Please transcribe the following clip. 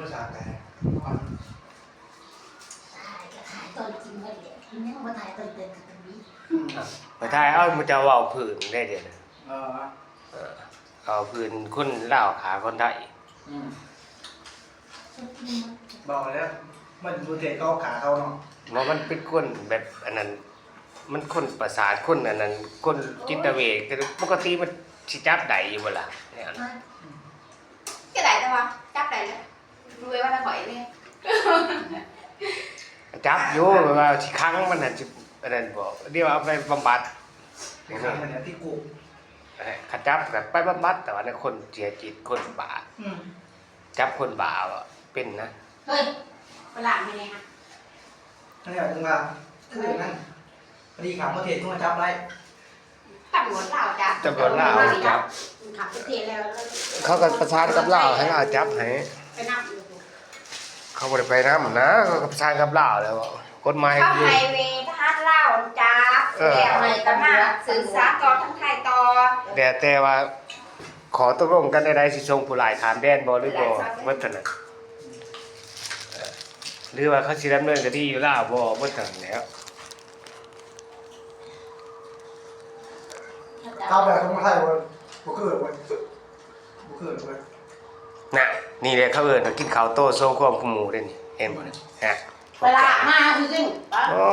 าษาแต่ถ่ายตอนจริงมาเดี๋ยวทีนี้มาถ่ายตอนเดินกับตรงนี้ไปถ่ายเอามันจะเว้าพื้นได้เดี๋ยวนี้เอาพื้นคนลาวขาคนไทยบอกแล้วมันดูเตะเขาขาเขาเนาะว่ามันเป็นคนแบบอันนั้นมันคนประสาทคนอันนั้นคนจิตเวชปกติมันสิจับได้อยู่บ่ล่ะเนี่ย cái đại đâu không chắc đại nữa nuôi ba ta khỏi đi จับอยู่ว่าสิครั้งมันน่ะสิอันนั้นบ่เดี๋ยวเอาไปบำบัด ในครั้งนั้นที่กู เขาจับก็ไปบำบัดแต่ว่าในคนเสียจิตคนบ้าจับคนบ้าเป็นนะ hơi có làm như này hả นั่นแหละถึงว่าคือนั่นพอดีขับมาเทศต้องมาจับได้ tập muốn lào chả ตำรวจลาวจับ ขับไปเทียนแล้ว เขาก็ประสานกับลาวให้ลาวจับให้ ไปนั่งอยู่ เขาบ่ได้ไปนำนะเขาก็ประสานกับลาวแล้วกฎหมาย เข้า คือ ไฮเวย์ทหารลาวจ้าแล้วไหนก็มาสื่อสารต่อทั้งไทยต่อ แต่ว่าขอตกลงกันได้สิส่งผู้หลายถามแดนบ่หรือบ่ว่าซั่นน่ะหรือว่าเขาสิดำเนินคดีอยู่ลาวบ่ว่าซั่นแหล้ว เข้าแบบต้องไทยว่าบุกเกิดเว้ยบุกเกิดเว้ย น่ะนี่แหละเขาเอิ้นว่ากินข้าวโต้โซ่ความหมู่เด้นี่เห็นบ่เนี่ยฮะ เวลามาจริง อ๋อ